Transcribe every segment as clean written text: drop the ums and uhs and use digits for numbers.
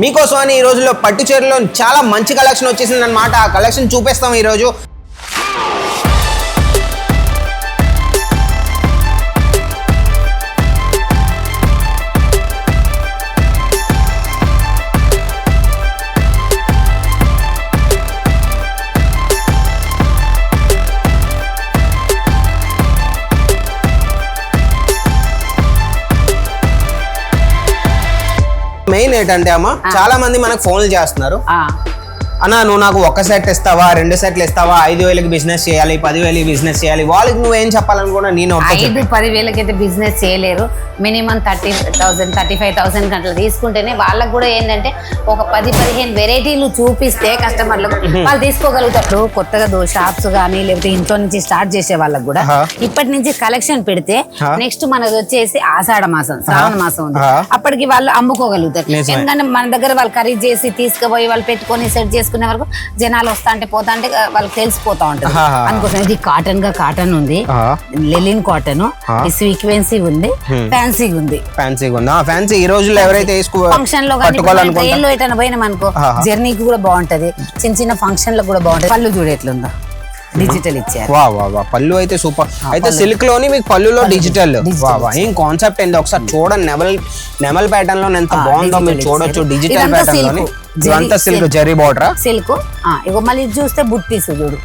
మీకోసం అని ఈ రోజుల్లో పట్టు చీరలో చాలా మంచి కలెక్షన్ వచ్చేసింది అన్నమాట. ఆ కలెక్షన్ చూపిస్తాం ఈ రోజు. మెయిన్ ఏంటంటే అమ్మ చాలా మంది మనకు ఫోన్లు చేస్తున్నారు. అన్నా నువ్వు నాకు ఒక సెట్ ఇస్తావా, 2 సెట్లు ఇస్తావా, 5,000కి బిజినెస్ చేయాలి, 10,000కి బిజినెస్ చేయాలి. వాళ్ళకి నువ్వేం చెప్పాలనుకున్నా నేను 5-10,000కి అయితే బిజినెస్ చేయలేరు. మినిమం 30,000 35,000 గంటలు తీసుకుంటేనే వాళ్ళకు కూడా ఏంటంటే ఒక 10-15 వెరైటీలు చూపిస్తే కస్టమర్లకు వాళ్ళు తీసుకోగలుగుతారు. కొత్తగా షాప్స్ కానీ లేకపోతే ఇంట్లో నుంచి స్టార్ట్ చేసే వాళ్ళకి కూడా ఇప్పటి నుంచి కలెక్షన్ పెడితే నెక్స్ట్ మనది వచ్చేసి ఆషాఢ మాసం, శ్రావణ మాసం ఉంది, అప్పటికి వాళ్ళు అమ్ముకోగలుగుతారు. ఎందుకంటే మన దగ్గర వాళ్ళు ఖరీదు చేసి తీసుకుపోయి వాళ్ళు పెట్టుకొని సెట్ చేసుకునే వరకు జనాలు వస్తా అంటే పోతా అంటే వాళ్ళకి తెలిసిపోతా ఉంటుంది. అందుకోసం ఇది కాటన్ ఉంది, లెలిన్ కాటన్, సీక్వెన్సీ ఉంది, ఫ్యాన్సీగా ఉంది. ఫ్యాన్సీ ఈ రోజుల్లో ఎవరైతే ఫంక్షన్ లో ఎటైనా పోయినాం అనుకో జర్నీకి కూడా బాగుంటది, చిన్న చిన్న ఫంక్షన్ లో కూడా బాగుంటది. పళ్ళు చూడు ఎట్లుందో డిజిటల్ ఇచ్చారు. పళ్ళు అయితే సూపర్. అయితే సిల్క్ లోని మీకు పళ్ళులో డిజిటల్ ఏం కాన్సెప్ట్ ఏంది ఒకసారి చూడండి. నెమల్ ప్యాటర్న్ లో ఎంత బాగుందో మీరు చూడొచ్చు. డిజిటల్ ప్యాటర్న్ లోని ఇదంతా సిల్క్ జరీ బార్డర్ సిల్క్. ఇగో మళ్ళీ చూస్తే బుట్టీస్ చూడు,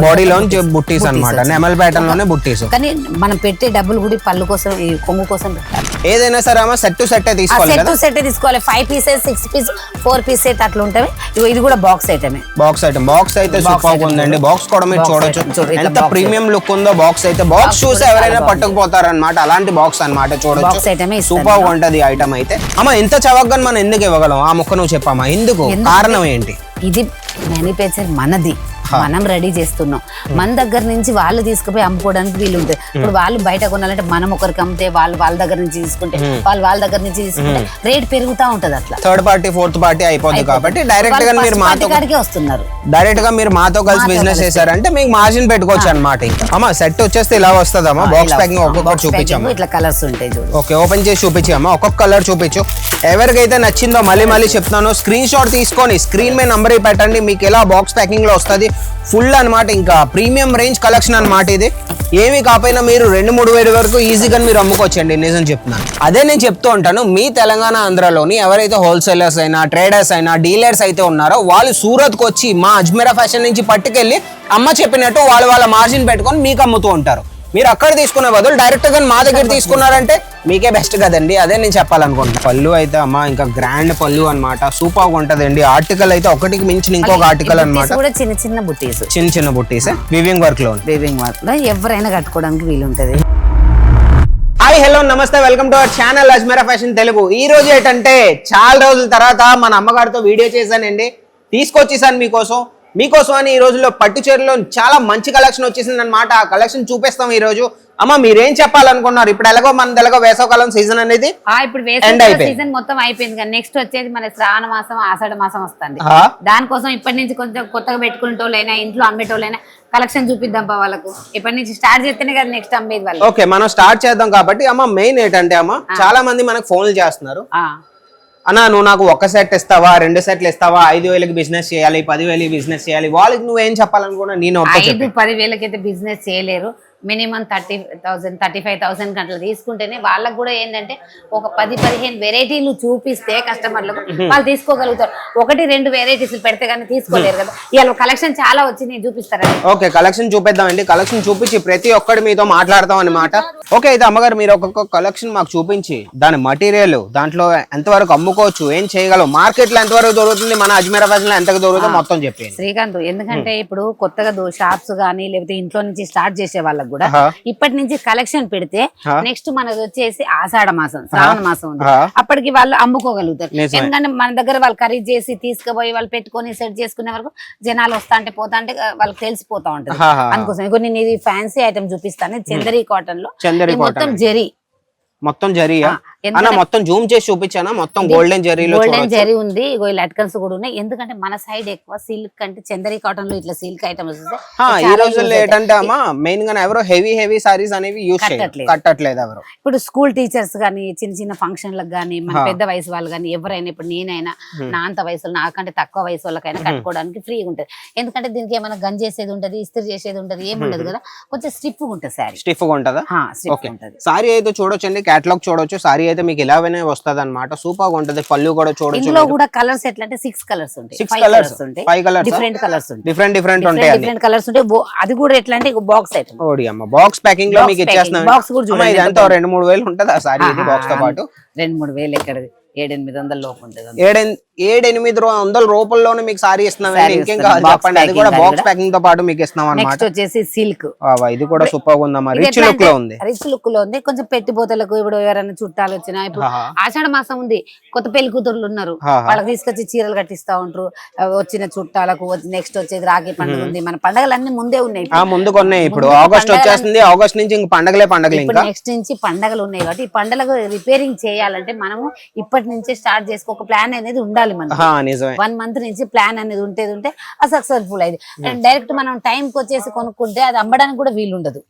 బాడీలో బుట్టీస్ అన్నమాట. నెమల్ ప్యాటర్న్ లోనే బుట్టీస్. కానీ మనం పెట్టే డబ్బులు కూడా పళ్ళు కోసం ఈ కొంగు కోసం పెట్టాలి. ఏదైనా సరే అమ్మ సెట్ తీసుకోవాలి. 5 పీసెస్ 6 పీస్ 4 పీస్ అయితే అట్లా ఉంటాయి. ఇది కూడా బాక్స్ ఐటమే. బాక్స్ అయితే సూపర్ ఉందండి. బాక్స్ కూడా మీరు చూడొచ్చు ఎంత ప్రీమియం లుక్ ఉందో. బాక్స్ అయితే బాక్స్ చూసి ఎవరైనా పట్టుకుపోతారు అనమాట. అలాంటి బాక్స్ అన్నమాట చూడొచ్చు. సూపర్ ఉంటది ఐటమ్ అయితే. అమ్మ ఇంత చవకగా మనం ఎందుకు ఇవ్వగలం? ఆ ముక్క నువ్వు చెప్పమ్మా, ఎందుకు, కారణం ఏంటి? ఇది మ్యానుఫ్యాక్చర్ మనది, మనం రెడీ చేస్తున్నాం. మన దగ్గర నుంచి వాళ్ళు తీసుకుపోయి అమ్ముకోవడానికి వీలు ఉంటుంది. ఇప్పుడు వాళ్ళు బయట కొనాలంటే మనం ఒకరికి అమ్మితే వాళ్ళు వాళ్ళ దగ్గర నుంచి తీసుకుంటే వాళ్ళ దగ్గర నుంచి తీసుకుంటే రేట్ పెరుగుతా ఉంటది. అట్లా థర్డ్ పార్టీ ఫోర్త్ పార్టీ అయిపోతుంది. కాబట్టి డైరెక్ట్ గా మీరు వస్తున్నారు, డైరెక్ట్ గా మీరు మాతో కలిసి బిజినెస్ చేశారంటే మీకు మార్జిన్ పెట్టుకోవచ్చు అనమాట. ఇంకా అమ్మా సెట్ వచ్చేస్తే ఇలా వస్తుంది అమ్మా. బాక్స్ ప్యాకింగ్ ఒక్కొక్కటి చూపించాము. ఇట్లా కలర్స్ ఉంటాయి. ఓకే, ఓపెన్ చేసి చూపించామా. ఒక్కొక్క కలర్ చూపించు. ఎవరికైతే నచ్చిందో మళ్ళీ చెప్తున్నాను, స్క్రీన్ షాట్ తీసుకొని స్క్రీన్ మీద నంబర్ పెట్టండి. మీకు ఎలా బాక్స్ ప్యాకింగ్ లో వస్తుంది. ఫుల్ అన్నమాట. ఇంకా ప్రీమియం రేంజ్ కలెక్షన్ అన్నమాట ఇది. ఏమి కాకపోయినా మీరు 2-3 వేల వరకు ఈజీగా మీరు అమ్ముకోవచ్చండి. నిజం చెప్తున్నాను. అదే నేను చెప్తూ ఉంటాను. మీ తెలంగాణ ఆంధ్రలోని ఎవరైతే హోల్సేలర్స్ అయినా ట్రేడర్స్ అయినా డీలర్స్ అయితే ఉన్నారో వాళ్ళు సూరత్కి వచ్చి మా అజ్మీరా ఫ్యాషన్ నుంచి పట్టుకెళ్ళి అమ్మ చెప్పినట్టు వాళ్ళ మార్జిన్ పెట్టుకొని మీకు అమ్ముతూ ఉంటారు. మీరు అక్కడ తీసుకునే బదులు డైరెక్ట్ గా మా దగ్గర తీసుకున్నారంటే మీకే బెస్ట్ కదండి. అదే నేను చెప్పాలనుకుంటున్నాను. పళ్ళు అయితే అమ్మా ఇంకా గ్రాండ్ పళ్ళు అన్నమాట. సూపర్ గా ఉంటదండి. ఆర్టికల్ అయితే ఒకటికి మించిన ఇంకొక ఆర్టికల్ అన్నమాట. చిన్న బుట్టీస్ వీవింగ్ వర్క్ లో ఎవరైనా కట్టుకోవడానికి వీలుంటది. హాయ్ హలో నమస్తే, welcome to our channel Ajmeera fashion Telugu. ఈ రోజు ఏంటంటే చాలా రోజుల తర్వాత మన అమ్మగారితో వీడియో చేశానండి. తీసుకొచ్చేసాను మీకోసం అని ఈ రోజుల్లో పట్టు చీరలో చాలా మంచి కలెక్షన్ వచ్చేసింది అన్నమాట. ఆ కలెక్షన్ చూపిస్తాం ఈ రోజు. అమ్మ మీరేం చెప్పాలనుకున్నారు? ఇప్పుడు ఎలాగో మన వేసవకాలం సీజన్ అనేది ఇప్పుడు సీజన్ మొత్తం అయిపోయింది కానీ నెక్స్ట్ వచ్చేది మన శ్రావణ మాసం, ఆషాఢ మాసం వస్తుంది. దానికోసం ఇప్పటి నుంచి కొంచెం కొత్తగా పెట్టుకునేటోళ్ళైనా ఇంట్లో అమ్మేటోళ్ళైనా కలెక్షన్ చూపిద్దాం వాళ్ళకు. ఇప్పటి నుంచి స్టార్ట్ చేస్తేనే కదా నెక్స్ట్ అమ్మేది వాళ్ళు. ఓకే, మనం స్టార్ట్ చేద్దాం. కాబట్టి అమ్మ మెయిన్ ఏంటంటే అమ్మ చాలా మంది మనకు ఫోన్లు చేస్తున్నారు. అన్నా నువ్వు నాకు ఒక సెట్ ఇస్తావా, 2 సెట్లు ఇస్తావా, 5,000కి బిజినెస్ చేయాలి, 10,000కి బిజినెస్ చేయాలి. వాళ్ళకి నువ్వేం చెప్పాలనుకున్నా నేను 5-10,000కి అయితే బిజినెస్ చేయలేరు. మినిమం 30,000 35,000 గంటలు తీసుకుంటేనే వాళ్ళకు కూడా ఏంటంటే ఒక 10-15 వెరైటీలు చూపిస్తే కస్టమర్లకు వాళ్ళు తీసుకోగలుగుతారు. 1-2 వెరైటీస్ పెడితే కానీ తీసుకోలేరు కదా. ఇవాళ కలెక్షన్ చాలా వచ్చింది, చూపిస్తారండి. Okay, collection చూపిద్దామండి. కలెక్షన్ చూపించి ప్రతి ఒక్కటి మీతో మాట్లాడతాం అన్నమాట. ఓకే, అయితే అమ్మగారు మీరు ఒక్కొక్క కలెక్షన్ మాకు చూపించి దాని మటీరియల్ దాంట్లో ఎంతవరకు అమ్ముకోవచ్చు, ఏం చేయగలం, మార్కెట్ లో ఎంతవరకు దొరుకుతుంది, మన అజ్మీరా ఫ్యాషన్ లో ఎంతకు దొరుకుతుందో మొత్తం చెప్పి. శ్రీకాంత్, ఎందుకంటే ఇప్పుడు కొత్తగా షాప్స్ కానీ లేకపోతే ఇంట్లో నుంచి స్టార్ట్ చేసే వాళ్ళకి కూడా ఇప్పటి నుంచి కలెక్షన్ పెడితే నెక్స్ట్ మనది వచ్చేసి ఆషాఢ మాసం, శ్రావణ మాసం ఉంది, అప్పటికి వాళ్ళు అమ్ముకోగలుగుతారు. ఎందుకంటే మన దగ్గర వాళ్ళు ఖరీదు చేసి తీసుకుపోయి వాళ్ళు పెట్టుకొని సెట్ చేసుకునే వరకు జనాలు వస్తా అంటే పోతా అంటే వాళ్ళకి తెలిసిపోతా ఉంటుంది. అందుకోసం నేను ఇది ఫ్యాన్సీ ఐటమ్ చూపిస్తాను. చందరీ కాటన్ లో మొత్తం జరీ, మొత్తం జరియా అన్న మొత్తం జూమ్ చేసి చూపించానా మొత్తం గోల్డెన్ జెరీలో గోల్డెన్ జెరీ ఉంది, ఇగో ఈ లట్కన్స్ కూడా ఉన్నాయి. ఎందుకంటే మన సైడ్ ఎక్కువ సిల్క్ అంటే చందరి కాటన్ లో ఇట్లా సిల్క్ ఐటమ్స్ వస్తాయి. ఈ రోజుల్లో ఏంటంటే అమ్మా మెయిన్ గా ఎవరో హెవీ సారీస్ అనేవి యూస్ కట్టట్లేదు ఎవరు. ఇప్పుడు స్కూల్ టీచర్స్ గానీ చిన్న చిన్న ఫంక్షన్లకు గానీ మన పెద్ద వయసు వాళ్ళు గానీ ఎవరైనా ఇప్పుడు నేనైనా నా అంత వయసు నాకంటే తక్కువ వయసు వాళ్ళకైనా కట్టుకోవడానికి ఫ్రీగా ఉంటది. ఎందుకంటే దీనికి ఏమైనా గన్ చేసేది ఉంటది, ఇస్త్రీ చేసేది ఉంటది, ఏముండదు కదా, కొంచెం స్టిఫ్ ఉంటుంది సారీ. స్టిఫ్ గా ఉంటదా? సారీ అయితే చూడొచ్చండి, కేటలాగ్ చూడొచ్చు. సారీ అయితే మీకు ఇలానే వస్తది అనమాట, సూపర్ గా ఉంటది. పళ్ళు కూడా చూడొచ్చు. ఇందులో కూడా కలర్స్ ఎట్లా అంటే 6 కలర్స్ ఉంటాయి, 5 కలర్స్ ఉంటాయి, డిఫరెంట్ కలర్స్ ఉంటాయి, డిఫరెంట్ ఉంటాయి, డిఫరెంట్ కలర్స్ ఉంటాయి. అది కూడా ఎట్లా అంటే బాక్స్ ఐటమ్, ఓడి అమ్మ బాక్స్ ప్యాకింగ్ లో మీకు ఇచ్చేస్తున్నాం. బాక్స్ కూడా చూడండి, ఇది ఎంత 2-3 వేలు ఉంటది ఆ సారీ ఇది బాక్స్ తో పాటు. 2-3 వేలు ఎక్కడది, 700-800 లోపు ఉంటుంది. 700-800 రూపాయల్లోనే మీకు సారీ ఇస్తున్నాం. ఇంకేం కావాలి చెప్పండి, అది కూడా బాక్స్ ప్యాకింగ్ తో పాటు మీకు ఇస్తున్నాం అన్నమాట. నెక్స్ట్ వచ్చేసి సిల్క్, ఇది కూడా సూపర్ గా ఉందమ్మా, రిచ్ లుక్ లో ఉంది. రిచ్ లుక్ లో ఉంది. కొంచెం పెట్టుబోతలకు ఇప్పుడు ఎవరైనా చుట్టాలు వచ్చినా, ఇప్పుడు ఆషాఢ మాసం ఉంది, కొత్త పెళ్లి కూతుర్లు ఉన్నారు, వాళ్ళకి తీసుకొచ్చి చీరలు కట్టిస్తా ఉంటారు. వచ్చిన చుట్టాలకు నెక్స్ట్ వచ్చేది రాఖీ పండుగ ఉంది, మన పండుగలన్నీ ముందే ఉన్నాయి, ముందుకు ఉన్నాయి. ఇప్పుడు ఆగస్ట్ వచ్చేస్తుంది, ఆగస్ట్ నుంచి ఇంక పండుగలే. నెక్స్ట్ నుంచి పండుగలు ఉన్నాయి కాబట్టి ఈ పండుగలకు రిపేరింగ్ చేయాలంటే మనము ఇప్పటి నుంచే స్టార్ట్ చేసుకో, ఒక ప్లాన్ అనేది ఉండాలి మనకి. 1 మంత్ నుంచి ప్లాన్ అనేది ఉంటే అది సక్సెస్ఫుల్ అయింది. డైరెక్ట్ మనం టైం కి వచ్చేసి కొనుక్కుంటే అది అమ్మడానికి కూడా వీలు ఉండదు.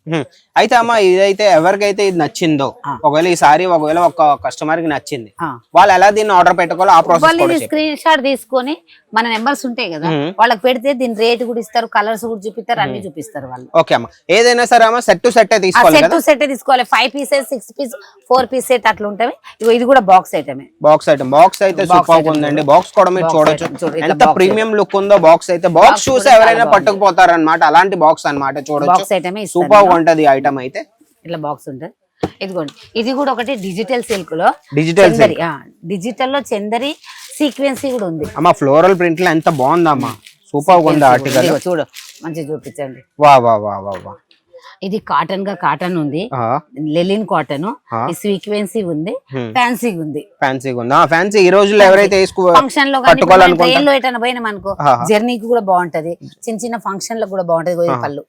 అయితే అమ్మా ఇదైతే ఎవరికైతే ఇది నచ్చిందో, ఒకవేళ ఈ సారీ ఒకవేళ ఒక కస్టమర్ కి నచ్చింది, వాళ్ళు ఎలా దీన్ని ఆర్డర్ పెట్టుకోవాలో ఆ ప్రాసెస్ స్క్రీన్ షాట్ తీసుకొని మన నెంబర్స్ ఉంటాయి కదా వాళ్ళకి పెడితే దీని రేట్ కూడా ఇస్తారు, కలర్స్ కూడా చూపిస్తారు, అన్ని చూపిస్తారు వాళ్ళు. ఓకే అమ్మా, ఏదైనా సరే అమ్మా సెట్ టు సెట్ తీసుకోవాలి. 5 పీసెస్ 6 పీస్ 4 పీస్ సెట్ అట్లా ఉంటాయి. ఇది కూడా బాక్స్ ఐటమే. బాక్స్ అయితే సూపర్ ఉందండి. బాక్స్ కూడా మీరు చూడొచ్చు ఎంత ప్రీమియం లుక్ ఉందో. బాక్స్ అయితే బాక్స్ చూసి ఎవరైనా పట్టుకుపోతారు అనమాట, అలాంటి బాక్స్ అన్నమాట. చూడొచ్చు సూపర్ ఉంటది ఐటమ్ అయితే. ఇట్లా బాక్స్ ఉంటుంది. ఇదిగోండి, ఇది కూడా ఒకటి డిజిటల్ సిల్క్ లో, డిజిటల్ లో చందరి సీక్వెన్సీ కూడా ఉంది అమ్మా. ఫ్లోరల్ ప్రింట్ లో ఎంత బాగుందమ్మా, సూపర్ గా ఉంది ఆర్టికల్. చూడు మంచిగా చూపించండి. వా ఇది కాటన్ ఉంది, లెలిన్ కాటన్, సీక్వెన్సీ ఉంది, ఫ్యాన్సీ ఉంది. ఫ్యాన్సీ ఈ రోజుల్లో ఎవరైతే ఫంక్షన్ లో ట్రైన్ లో ఎటన్నా పోయినాం అనుకో, జర్నీకి కూడా బాగుంటది, చిన్న చిన్న ఫంక్షన్ లో కూడా బాగుంటది. పళ్ళు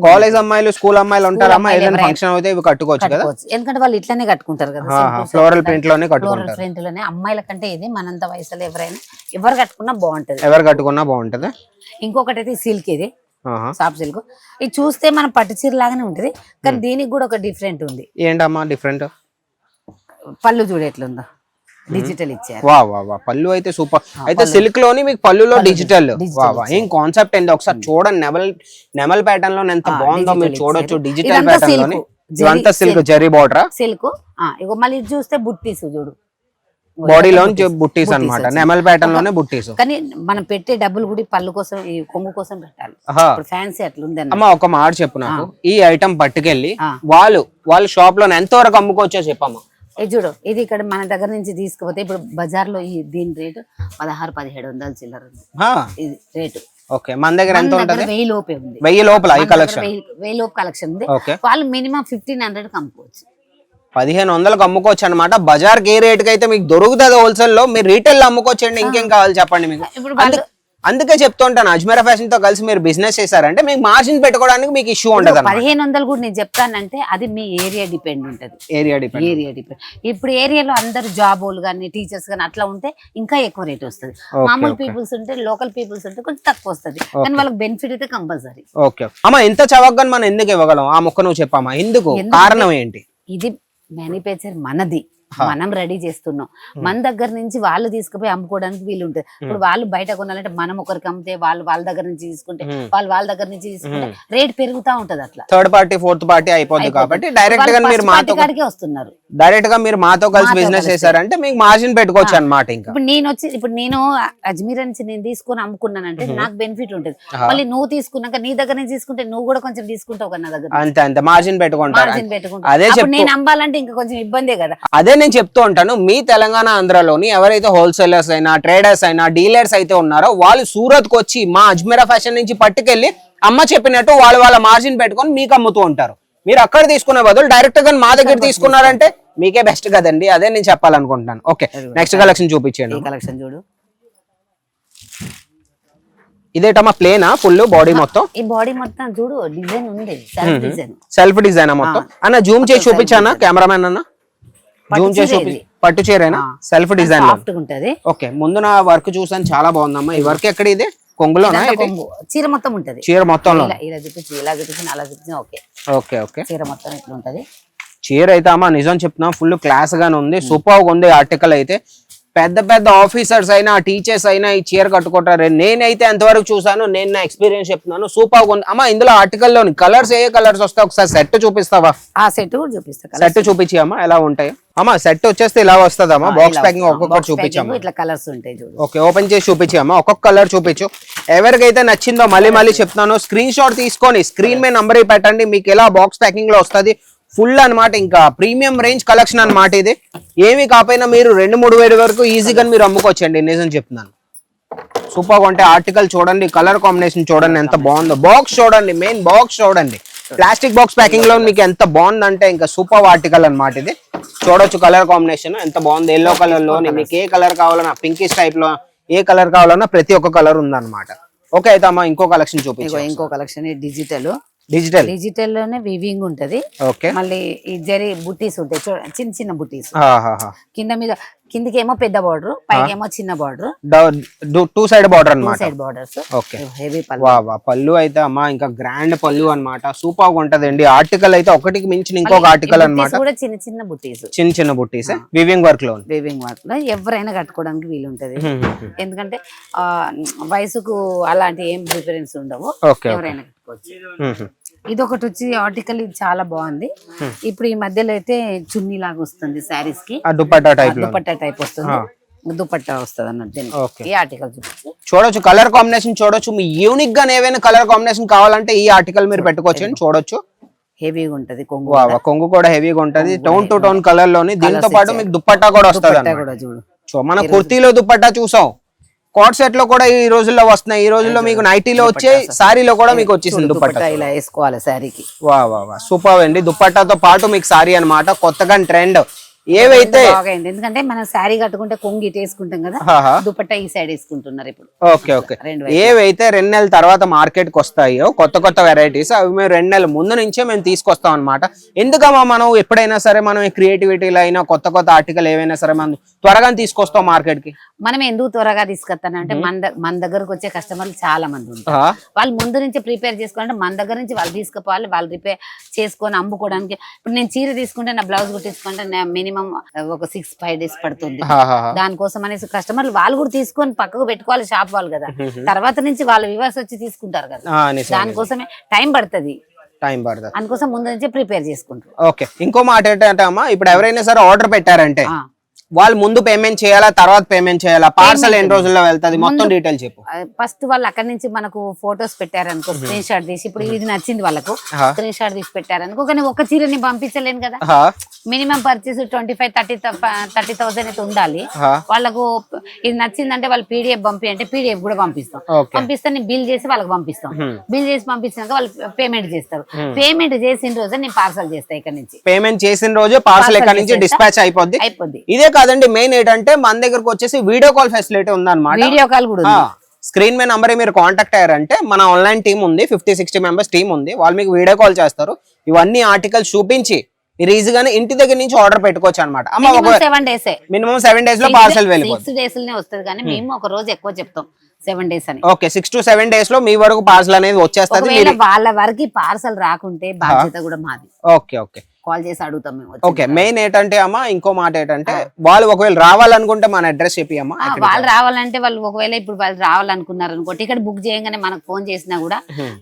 కాలేజ్ అమ్మాయిలు స్కూల్ అమ్మాయిలు ఉంటారమ్మా, ఏదైనా ఫంక్షన్ అయితే ఇవి కట్టుకోవచ్చు కదా, ఎందుకంటే వాళ్ళు ఇట్లానే కట్టుకుంటారు కదా, ఫ్లోరల్ ప్రింట్ లోనే కట్టుకుంటారు. ప్రింట్ లోనే అమ్మాయిల కంటే ఇది మనంత వయసులో ఎవరు కట్టుకున్నా బాగుంటది. ఇంకొకటి అయితే సిల్క్, ఇది సాఫ్ట్ సిల్క్. ఇది చూస్తే మనం పట్టు చీర లాగానే ఉంటది, కానీ దీనికి కూడా ఒక డిఫరెంట్ ఉంది. ఏంటమ్మా డిఫరెంట్? పళ్ళు చూడు ఎట్లుందో, డిజిటల్ ఇచ్చారు. వా పళ్ళు అయితే సూపర్. అయితే సిల్క్ లోని మీకు పళ్ళులో డిజిటల్. ఏం కాన్సెప్ట్ ఏంటి ఒకసారి చూడండి. నెమల్ ప్యాటర్న్ లో ఎంత బాగుందో మీరు చూడొచ్చు. డిజిటల్ ప్యాటర్న్ లోని ఇదంతా సిల్క్ జరీ బార్డర్ సిల్క్. ఇగో మళ్ళీ చూస్తే బుట్టీస్ చూడు, బాడీలో బుట్టీస్ అన్నమాట. నెమల్ ప్యాటర్న్ లోనే బుట్టీస్. కానీ మనం పెట్టే డబ్బులు కూడా పళ్ళు కోసం, ఈ కొంగు కోసం పెట్టాలి. ఫ్యాన్సీ అట్లుంది అమ్మా. ఒక మాట చెప్పు నాకు, ఈ ఐటమ్ పట్టుకెళ్ళి వాళ్ళ షాప్ లో ఎంత వరకు అమ్ముకోవచ్చో చెప్పమ్మా. ఇది చూడు, ఇది ఇక్కడ మన దగ్గర నుంచి తీసుకుపోతే ఇప్పుడు బజార్ లో దీని రేటు 1600-1700 చిల్లర ఉంది ఇది రేటు. ఓకే, మన దగ్గర ఎంత ఉంటది? 1000 లోపే ఉంది. 1000 లోపల ఈ కలెక్షన్, 1000 లోపు కలెక్షన్ ఉంది. వాళ్ళు మినిమం 1500 కి అమ్ముకోవచ్చు, 1500కి అమ్ముకోవచ్చు అనమాట. బజార్ కి ఏ రేట్ కి అయితే మీకు దొరుకుతుంది హోల్సేల్ లో, మీరు రీటైల్ లో అమ్ముకోవచ్చండి. ఇంకేం కావాలి చెప్పండి మీకు. అందుకే చెప్తుంటాను, అజ్మీరా ఫ్యాషన్ తో కలిసి మీరు బిజినెస్ చేశారంటే మీకు మార్జిన్ పెట్టుకోవడానికి మీకు ఇష్యూ ఉండదు. 1500 కూడా నేను చెప్తానంటే అది మీ ఏరియా డిపెండ్ ఉంటది. Area depend. ఇప్పుడు ఏరియాలో అందరు జాబ్ వాళ్ళు కానీ టీచర్స్ కానీ అట్లా ఉంటే ఇంకా ఎక్కువ రేట్ వస్తుంది. మామూలు పీపుల్స్ ఉంటే, లోకల్ పీపుల్స్ ఉంటే కొంచెం తక్కువ వస్తుంది, కానీ వాళ్ళకి బెనిఫిట్ అయితే కంపల్సరీ. ఓకే అమ్మా, ఇంత చవకగా మనం ఎందుకు ఇవ్వగలం? ఆ మొక్క నువ్వు చెప్పమ్మా, ఎందుకు, కారణం ఏంటి? ఇది మ్యానుఫ్యాక్చర్ మనది, మనం రెడీ చేస్తున్నాం. మన దగ్గర నుంచి వాళ్ళు తీసుకుపోయి అమ్ముకోవడానికి వీలు ఉంటుంది. ఇప్పుడు వాళ్ళు బయట కొనాలంటే మనం ఒకరికి అమ్మితే వాళ్ళ దగ్గర నుంచి తీసుకుంటే వాళ్ళ దగ్గర నుంచి తీసుకుంటే రేట్ పెరుగుతా ఉంటది. అట్లా థర్డ్ పార్టీ ఫోర్త్ పార్టీ అయిపోతుంది కాబట్టి డైరెక్ట్ గా మీరు వస్తున్నారు, డైరెక్ట్ గా మీరు మాతో కలిసి బిజినెస్ చేశారంటే మీకు మార్జిన్ పెట్టుకోవచ్చు అన్నమాట. ఇంకా ఇప్పుడు నేను అజ్మీర్ నుంచి నేను తీసుకుని అమ్ముకున్నానంటే నాకు బెనిఫిట్ ఉంటుంది. మళ్ళీ నువ్వు తీసుకున్నాక నీ దగ్గర నుంచి తీసుకుంటే నువ్వు కూడా కొంచెం తీసుకుంటావు కదా నా దగ్గర, అంతే మార్జిన్ పెట్టుకుంటారు. అదే నేను అమ్మాలంటే ఇంకా కొంచెం ఇబ్బందే కదా. అదే నేను చెప్తూ ఉంటాను, మీ తెలంగాణ ఆంధ్రలోని ఎవరైతే హోల్సేలర్స్ అయినా ట్రేడర్స్ అయినా డీలర్స్ అయితే ఉన్నారో వాళ్ళు సూరత్ కు వచ్చి మా అజ్మీరా ఫ్యాషన్ నుంచి పట్టుకెళ్లి అమ్మ చెప్పినట్టు వాళ్ళ మార్జిన్ పెట్టుకొని మీకు అమ్ముతూ ఉంటారు. మీరు అక్కడ తీసుకునే బదులు డైరెక్ట్ గా మా దగ్గర తీసుకున్నారంటే మీకే బెస్ట్ కదండి. అదే నేను చెప్పాలనుకుంటున్నాను. ఓకే, నెక్స్ట్ కలెక్షన్ చూపించండి. కలెక్షన్ చూడు, ఇదేటమ్మా ప్లేనా ఫుల్ బాడీ మొత్తం? ఈ బాడీ మొత్తం చూడు డిజైన్ ఉంది, సెల్ఫ్ డిజైన్ మొత్తం. అన్న జూమ్ చేసి చూపించానా కెమెరామెన్ అన్న? జూమ్ చేసి చూపి పట్టు చీరేనా సెల్ఫ్ డిజైన్ సాఫ్ట్ ఉంటది. ఓకే ముందు నా వర్క్ చూసాను చాలా బాగుందమ్మా. ఈ వర్క్ ఎక్కడ ఇది కొంగులోనా? చీర మొత్తం ఉంటది. చీర మొత్తంలో ఇలా చూపించి ఇలా చూపించి అలా చూపించి ఓకే ఓకే ఓకే. చీర మొత్తం ఇట్లా ఉంటది. చీర అయితే అమ్మా నిజం చెప్తున్నా ఫుల్ క్లాస్ గానే ఉంది, సూపర్ గా ఉంది. ఆర్టికల్ అయితే పెద్ద పెద్ద ఆఫీసర్స్ అయినా టీచర్స్ అయినా ఈ చీర కట్టుకుంటారు. నేనైతే ఎంతవరకు చూసాను, నేను నా ఎక్స్పీరియన్స్ చెప్తున్నాను, సూపర్ గా ఉంది అమ్మా. ఇందులో ఆర్టికల్ లోని కలర్స్ ఏ కలర్స్ వస్తాయి ఒకసారి సెట్ చూపిస్తావా? ఆ సెట్ కూడా చూపిస్తా. సెట్ చూపించి అమ్మా ఎలా ఉంటాయి అమ్మా. సెట్ వచ్చేస్తే ఇలా వస్తుంది అమ్మా. బాక్స్ ప్యాకింగ్ ఒక్కొక్కటి చూపించమ్మా. ఇట్లా కలర్స్ ఉంటాయి చూడు. ఓకే ఓపెన్ చేసి చూపించి అమ్మా. ఒక్కొక్క కలర్ చూపించు. ఎవరికైతే నచ్చిందో మళ్ళీ చెప్తున్నాను, స్క్రీన్ షాట్ తీసుకొని స్క్రీన్ మీద నంబర్ పెట్టండి. మీకు ఎలా బాక్స్ ప్యాకింగ్ లో వస్తుంది. ఫుల్ అన్నమాట, ఇంకా ప్రీమియం రేంజ్ కలెక్షన్ అన్నమాట ఇది. ఏమి కాకపోయినా మీరు 2-3 వేల వరకు ఈజీగా మీరు అమ్ముకోవచ్చండి, నిజం చెప్తున్నాను. సూపర్ గా ఉంటాయి. ఆర్టికల్ చూడండి, కలర్ కాంబినేషన్ చూడండి ఎంత బాగుందో. బాక్స్ చూడండి, మెయిన్ బాక్స్ చూడండి. ప్లాస్టిక్ బాక్స్ ప్యాకింగ్ లో మీకు ఎంత బాగుందంటే ఇంకా సూపర్ ఆర్టికల్ అన్నమాట ఇది. చూడొచ్చు కలర్ కాంబినేషన్ ఎంత బాగుంది. ఎల్లో కలర్ లోని మీకు ఏ కలర్ కావాలన్నా, పింకిష్ టైప్ లో ఏ కలర్ కావాలన్నా ప్రతి ఒక్క కలర్ ఉందన్నమాట. ఓకే అయితే అమ్మా ఇంకో కలెక్షన్ చూపించు. ఇంకో కలెక్షన్ డిజిటల్ లోనే వివింగ్ ఉంటది. ఓకే మళ్ళీ ఈ జరీ బుట్టీస్ ఉంటాయి చిన్న చిన్న బుట్టీస్. కింద మీద కిందికేమో పెద్ద బార్డర్, పైకేమో చిన్న బార్డర్, 2 సైడ్ బార్డర్ అన్నమాట. Side borders. ఓకే హెవీ పళ్ళు అయితే అమ్మా ఇంకా గ్రాండ్ పళ్ళు అన్నమాట. సూపర్ గా ఉంటదండి. ఆర్టికల్ అయితే ఒకటికి మించిన ఇంకొక ఆర్టికల్ అన్నమాట. కూడా చిన్న చిన్న బుట్టీస్, చిన్న బుట్టీస్ వివింగ్ వర్క్ లో ఎవరైనా కట్టుకోవడానికి వీలు ఉంటది. ఎందుకంటే వయసుకు అలాంటి ఏం ప్రిఫరెన్స్ ఉండవు, ఎవరైనా కట్టుకోవచ్చు. ఇది ఒకటి వచ్చి ఆర్టికల్ ఇది చాలా బాగుంది. ఇప్పుడు ఈ మధ్యలో అయితే చున్నీ లాగా వస్తుంది శారీస్ కి, దుపట్టా టైప్ వస్తుంది. దుపట్టా వస్తుంది అన్నట్టు. ఈ ఆర్టికల్ చూడొచ్చు, కలర్ కాంబినేషన్ చూడొచ్చు. మీ యూనిక్ గా ఏవైనా కలర్ కాంబినేషన్ కావాలంటే ఈ ఆర్టికల్ మీరు పెట్టుకోవచ్చు అని చూడొచ్చు. హెవీగా ఉంటది కొంగు. కొంగు కూడా హెవీగా ఉంటది, టోన్ టు టోన్ కలర్ లోని. దీంతో పాటు మీకు దుపట్టా కూడా వస్తుంది. మన కుర్తీలో దుపట్టా చూసాం, కోట్ సెట్ లో కూడా ఈ రోజుల్లో వస్తున్నాయి. ఈ రోజుల్లో మీకు నైటీలో వచ్చే సారీలో కూడా మీకు వచ్చేసింది దుపట్టా. ఇలా వేసుకోవాలి సారీకి. సూపర్ అండి. దుపట్టాతో పాటు మీకు సారీ అన్నమాట, కొత్తగా ట్రెండ్. ఏవైతే ఎందుకంటే మనం శారీ కట్టుకుంటే కొంగు ఇటు వేసుకుంటాం కదా, దుపట్టా ఈ సైడ్ వేసుకుంటున్నారు ఇప్పుడు. Okay okay. ఏవైతే 2 నెలల తర్వాత మార్కెట్ కి వస్తాయో కొత్త వెరైటీస్, అవి మేము 2 నెలల ముందు నుంచే మేము తీసుకొస్తాం అనమాట. ఎందుకమ్మా మనం ఎప్పుడైనా సరే మనం క్రియేటివిటీలో అయినా కొత్త ఆర్టికల్ ఏవైనా సరే మనం త్వరగా తీసుకొస్తాం మార్కెట్ కి. మనం ఎందుకు త్వరగా తీసుకొస్తానంటే మన దగ్గరకు వచ్చే కస్టమర్లు చాలా మంది ఉంటారు. వాళ్ళు ముందు నుంచి ప్రిపేర్ చేసుకోవాలంటే మన దగ్గర నుంచి వాళ్ళు తీసుకుపోవాలి, వాళ్ళు రిపేర్ చేసుకొని అమ్ముకోవడానికి. ఇప్పుడు నేను చీర తీసుకుంటే నా బ్లౌజ్ కుట్టించుకుంటే మినిమం ఒక 6-5 days పడుతుంది. దానికోసం అనేసి కస్టమర్లు వాళ్ళు కూడా తీసుకొని పక్కకు పెట్టుకోవాలి షాప్ వాళ్ళు కదా, తర్వాత నుంచి వాళ్ళ వివర్స్ వచ్చి తీసుకుంటారు కదా, దానికోసమే టైం పడుతుంది. అందుకోసం ముందు నుంచి ప్రిపేర్ చేసుకుంటారు. ఓకే. ఇంకో మాట ఏంటంటే అమ్మా, ఇప్పుడు ఎవరైనా సరే ఆర్డర్ పెట్టారంటే వాళ్ళు ముందు పేమెంట్ చేయాలా, తర్వాత పేమెంట్ చేయాలా, పార్సల్ ఎన్ని రోజుల్లో వెళ్తుంది, మొత్తం డీటెయిల్ చెప్పు. ఫస్ట్ వాళ్ళు అక్కడి నుంచి మనకు ఫొటోస్ పెట్టారనుకో, స్క్రీన్ షాట్ తీసి, ఇప్పుడు ఇది నచ్చింది వాళ్ళకు స్క్రీన్ షాట్ తీసి పెట్టారనుకో, కానీ ఒక చీరని పంపించలేను కదా, మినిమం పర్చేస్ 25-30,000 అయితే ఉండాలి. వాళ్ళకు ఇది నచ్చిందంటే వాళ్ళు పీడిఎఫ్ పంపి అంటే పీడిఎఫ్ కూడా పంపిస్తాం. పంపిస్తే నేను బిల్ చేసి వాళ్ళకి పంపిస్తాం. బిల్ చేసి పంపించినాక వాళ్ళు పేమెంట్ చేస్తారు. పేమెంట్ చేసిన రోజు నేను పార్సల్ చేస్తాను. ఇక్కడ నుంచి పేమెంట్ చేసిన రోజు పార్సల్ ఇక్కడ నుంచి డిస్పాచ్ అయిపోద్ది. ఇదే కాదండి, మెయిన్ ఏంటంటే మన దగ్గరకు వచ్చేసి వీడియో కాల్ ఫెసిలిటీ ఉందన్నమాట. వీడియో కాల్ కూడా స్క్రీన్ మీద నంబర్ మీరు కాంటాక్ట్ అయ్యారంటే మన ఆన్లైన్ టీమ్ ఉంది, 50-60 మెంబర్స్ టీమ్ ఉంది. వాళ్ళు మీకు వీడియో కాల్ చేస్తారు. ఇవన్నీ ఆర్టికల్స్ చూపించి మీరు ఈజీగానే ఇంటి దగ్గర నుంచి ఆర్డర్ పెట్టుకోవచ్చు అనమాట. మినిమం 7 days లో పార్సల్ వెళ్ళిపోతుంది. 6 days లోనే వస్తుంది, కానీ మేము ఒక రోజు ఎక్కువ చెప్తాం 7 days అని. ఓకే, 6 to 7 days లో మీ వరకు పార్సల్ అనేది వచ్చేస్తుంది. వాళ్ళ వరకు పార్సల్ రాకుంటే బాధ్యత కూడా మాది. Okay okay. కాల్ చేసి అడుగుతాం మేము. ఓకే. మెయిన్ ఏంటంటే అమ్మా, ఇంకో మాట ఏంటంటే వాళ్ళు ఒకవేళ రావాలనుకుంటే మన అడ్రస్ చెప్పి అమ్మా. వాళ్ళు రావాలంటే వాళ్ళు ఒకవేళ ఇప్పుడు వాళ్ళు రావాలనుకున్నారు అనుకో, టికెట్ బుక్ చేయగానే మనకు ఫోన్ చేసినా కూడా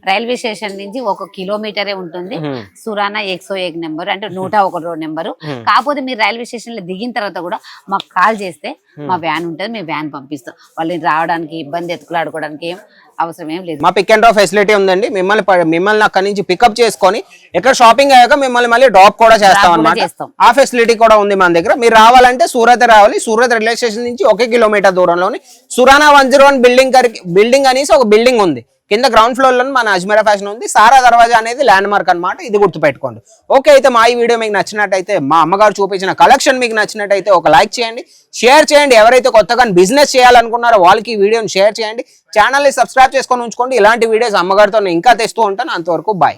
రైల్వే స్టేషన్ నుంచి 1 kilometer ఉంటుంది సురానా 101 నెంబర్, అంటే 101 రోడ్ నెంబరు. కాకపోతే మీరు రైల్వే స్టేషన్ లో దిగిన తర్వాత కూడా మాకు కాల్ చేస్తే మా వ్యాన్ ఉంటుంది, మేము వ్యాన్ పంపిస్తాం. వాళ్ళని రావడానికి ఇబ్బంది ఎత్తుకులాడుకోవడానికి ఏం అవసరం ఏం లేదు. మా పిక్ అండ్ డ్రాప్ ఫెసిలిటీ ఉందండి. మిమ్మల్ని అక్కడి నుంచి పికప్ చేసుకొని ఎక్కడ షాపింగ్ అయ్యాక మిమ్మల్ని మళ్ళీ డ్రాప్ కూడా చేస్తాం అన్నమాట. ఆ ఫెసిలిటీ కూడా ఉంది మన దగ్గర. మీరు రావాలంటే సూరత్ రావాలి. సూరత్ రైల్వే స్టేషన్ నుంచి 1 kilometer దూరంలోని సురానా 101 బిల్డింగ్ అనేసి ఒక బిల్డింగ్ ఉంది. కింద గ్రౌండ్ ఫ్లోర్ లో మన అజ్మీరా ఫ్యాషన్ ఉంది. సారా దర్వాజా అనేది ల్యాండ్ మార్క్ అనమాట. ఇది గుర్తుపెట్టుకోండి. ఓకే, అయితే మా ఈ వీడియో మీకు నచ్చినట్టయితే, మా అమ్మగారు చూపించిన కలెక్షన్ మీకు నచ్చినట్టయితే ఒక లైక్ చేయండి, షేర్ చేయండి. ఎవరైతే కొత్తగా బిజినెస్ చేయాలనుకున్నారో వాళ్ళకి ఈ వీడియోని షేర్ చేయండి. ఛానల్ని సబ్స్క్రైబ్ చేసుకొని ఉంచుకోండి. ఇలాంటి వీడియోస్ అమ్మగారితో ఇంకా తెస్తూ ఉంటాను. అంతవరకు బాయ్.